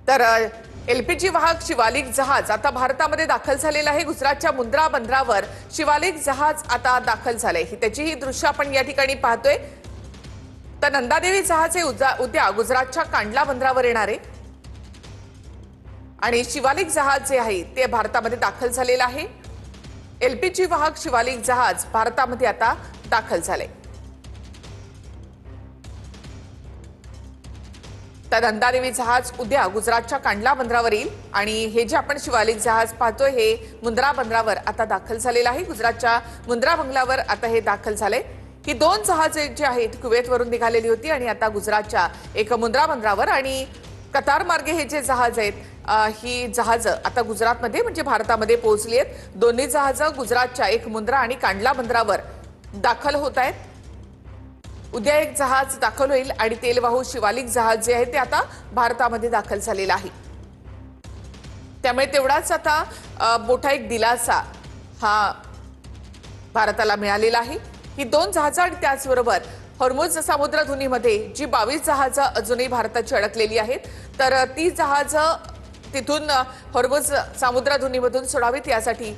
तर एलपीजी वाहक शिवालिक जहाज आता भारतामध्ये दाखल झालेला आहे। गुजरातच्या मुंद्रा बंदरावर शिवालिक जहाज आता दाखल झाले। त्याची ही दृश्य आपण या ठिकाणी पाहतोय। तर नंदादेवी जहाज हे उद्या गुजरातच्या कांडला बंदरावर येणार आहे आणि शिवालिक जहाज जे आहे ते भारतामध्ये दाखल झालेलं आहे। एलपीजी वाहक शिवालिक जहाज भारतामध्ये आता दाखल झाले। तर नंदादेवी जहाज उद्या गुजरातच्या कांडला बंदरावर येईल आणि हे जे आपण शिवालिक जहाज पाहतोय हे मुंद्रा बंदरावर आता दाखल झालेलं आहे। गुजरातच्या मुंद्रा बंदरावर आता हे दाखल झाले। ही दोन जहाजे जी आहेत कुवेतवरून निघालेली होती आणि आता गुजरातच्या एक मुंद्रा बंदरावर आणि कतार मार्गे हे जे जहाज आहेत ही जहाज आता गुजरातमध्ये म्हणजे भारतामध्ये पोहोचली आहेत। दोन्ही जहाज गुजरातच्या एक मुंद्रा आणि कांडला बंदरावर दाखल होत आहेत। उद्या एक जहाज दाखल होईल आणि तेलवाहू शिवालिक जहाज जे आहे ते आता भारतामध्ये दाखल झालेलं आहे। त्यामुळे तेवढाच आता मोठा एक दिलासा हा भारताला मिळालेला आहे। ही दोन जहाज आणि त्याचबरोबर हॉर्मुझ समुद्रधुनीमध्ये जी 22 जहाज अजूनही भारताची अडकलेली आहेत तर ती जहाज तिथून हॉर्मुझ समुद्रधुनीमधून सोडावीत यासाठी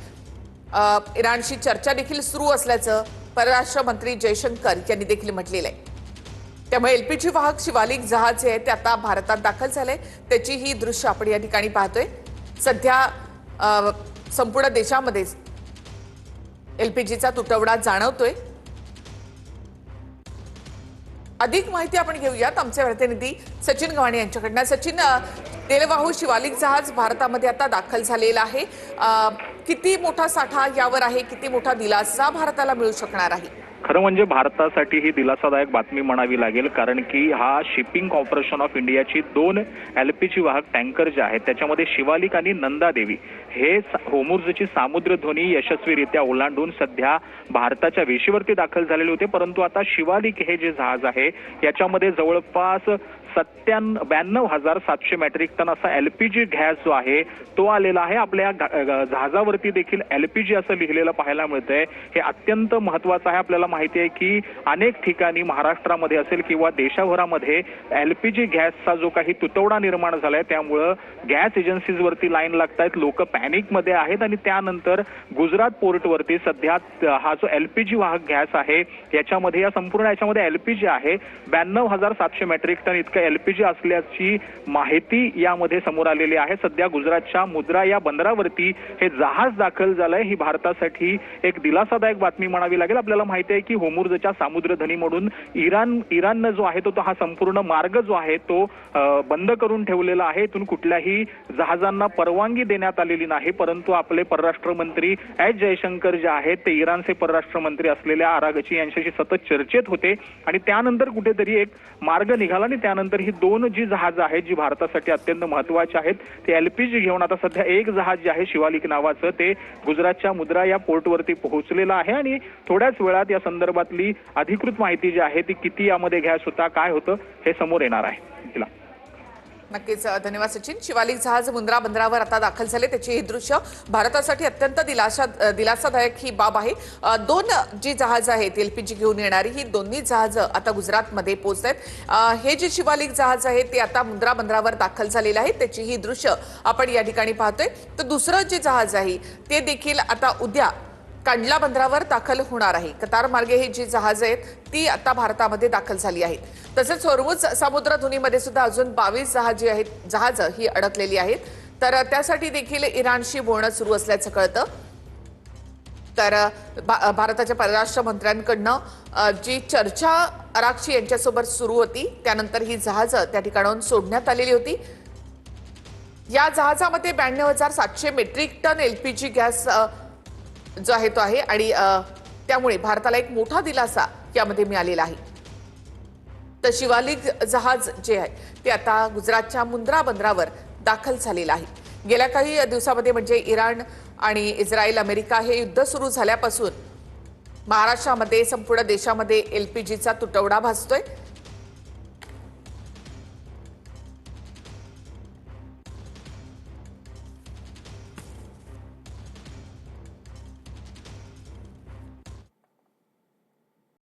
इराणशी चर्चा देखील सुरू असल्याचं परराष्ट्र मंत्री जयशंकर यांनी देखील म्हटलेलं आहे। त्यामुळे एलपीजी वाहक शिवालिक जहाज जे आहे ते आता भारतात दाखल झाले। त्याची ही दृश्य आपण या ठिकाणी पाहतोय। सध्या संपूर्ण देशामध्ये एलपीजीचा तुटवडा जाणवतोय। अधिक माहिती आपण घेऊयात आमचे प्रतिनिधी सचिन गव्हाणे यांच्याकडनं। सचिन, तेलवाहू शिवालिक जहाज भारतामध्ये आता दाखल झालेला आहे। किती मोठा साठा यावर आहे, किती मोठा दिलासा भारताला मिळू शकणार आहे? खरं म्हणजे भारतासाठी ही दिलासादायक बातमी म्हणावी लागेल, कारण की हा शिपिंग कॉर्पोरेशन ऑफ इंडियाची दोन एलपीजी वाहक टँकर जे आहेत त्याच्यामध्ये शिवालिक आणि नंदादेवी हे होर्मुझची सामुद्रधुनी यशस्वीरित्या ओलांडून सध्या भारताच्या वेशीवरती दाखल झालेले होते। परंतु आता शिवालिक हे जे जहाज आहे याच्यामध्ये जवळपास 92,700 मेट्रिक टन असा एलपीजी गॅस जो आहे तो आलेला आहे। आपल्या जहाजावरती देखील एलपीजी असं लिहिलेलं पाहायला मिळतंय। हे अत्यंत महत्त्वाचं आहे। आपल्याला माहिती आहे की अनेक ठिकाणी महाराष्ट्रामध्ये असेल किंवा देशभरामध्ये एलपीजी गॅसचा जो काही तुटवडा निर्माण झालाय त्यामुळं गॅस एजन्सीजवरती लाईन लागतायत, लोक पॅनिकमध्ये आहेत आणि त्यानंतर गुजरात पोर्टवरती सध्या हा जो एलपीजी वाहक गॅस आहे याच्यामध्ये या संपूर्ण याच्यामध्ये एलपीजी आहे 92,700 मेट्रिक टन इतकं एलपीजी असल्याची माहिती यामध्ये समोर आलेली आहे। सध्या गुजरातच्या मुंद्रा या बंदरावरती हे जहाज दाखल झालंय। ही भारतासाठी एक दिलासादायक बातमी म्हणावी लागेल। आपल्याला माहिती आहे की होर्मुझच्या सामुद्रधुनीमधून इराणनं जो आहे तो हा संपूर्ण मार्ग जो आहे तो बंद करून ठेवलेला आहे। इथून कुठल्याही जहाजांना परवानगी देण्यात आलेली नाही। परंतु आपले परराष्ट्र मंत्री एस जयशंकर जे आहेत ते इराणचे परराष्ट्र मंत्री असलेल्या आरागची यांच्याशी सतत चर्चेत होते आणि त्यानंतर कुठेतरी एक मार्ग निघाला आणि त्यानंतर ही दोन जी जहाज आहेत जी भारतासाठी अत्यंत महत्त्वाची आहेत ते एलपीजी घेऊन आता सध्या एक जहाज जे आहे शिवालिक नावाचं ते गुजरातच्या मुंद्रा या पोर्टवरती पोहोचलेलं आहे आणि थोड्याच वेळात या संदर्भातली अधिकृत माहिती जी आहे ती किती यामध्ये गॅस होता काय होतं हे समोर येणार आहे। नक्कीच धन्यवाद सचिन। शिवालिक जहाज मुंद्रा बंदरावर आता दाखल झाले। त्याची ही दृश्य भारतासाठी अत्यंत दिलासादायक ही बाब आहे। दोन जी जहाज आहेत एलपीजी घेऊन येणारी ही दोन्ही जहाज आता गुजरातमध्ये पोहोचत आहेत। हे जे शिवालिक जहाज आहे ते आता मुंद्रा बंदरावर दाखल झालेलं आहे। त्याची ही दृश्य आपण या ठिकाणी पाहतोय। तर दुसरं जे जहाज आहे ते देखील आता उद्या कांडला बंदरावर दाखल होणार आहे। कतार मार्गे ही जी जहाज आहेत ती आता भारतामध्ये दाखल झाली आहेत। तसेच हॉर्मुझ समुद्रधुनीमध्ये सुद्धा अजून 22 जहाज ही अडकलेली आहेत। तर त्यासाठी देखील इराणशी बोलणं सुरू असल्याचं कळतं। तर भारताच्या परराष्ट्र मंत्र्यांकडनं जी चर्चा आरागची यांच्यासोबत सुरू होती त्यानंतर ही जहाज त्या ठिकाणाहून सोडण्यात आलेली होती। या जहाजामध्ये 92,700 मेट्रिक टन एलपीजी गॅस जो आहे तो आहे आणि त्यामुळे भारताला एक मोठा दिलासा यामध्ये मिळालेला आहे। तर शिवालिक जहाज जे आहे ते आता गुजरातच्या मुंद्रा बंदरावर दाखल झालेलं आहे। गेल्या काही दिवसामध्ये म्हणजे इराण आणि इस्रायल अमेरिका हे युद्ध सुरू झाल्यापासून महाराष्ट्रामध्ये संपूर्ण देशामध्ये एलपीजीचा तुटवडा भासतोय।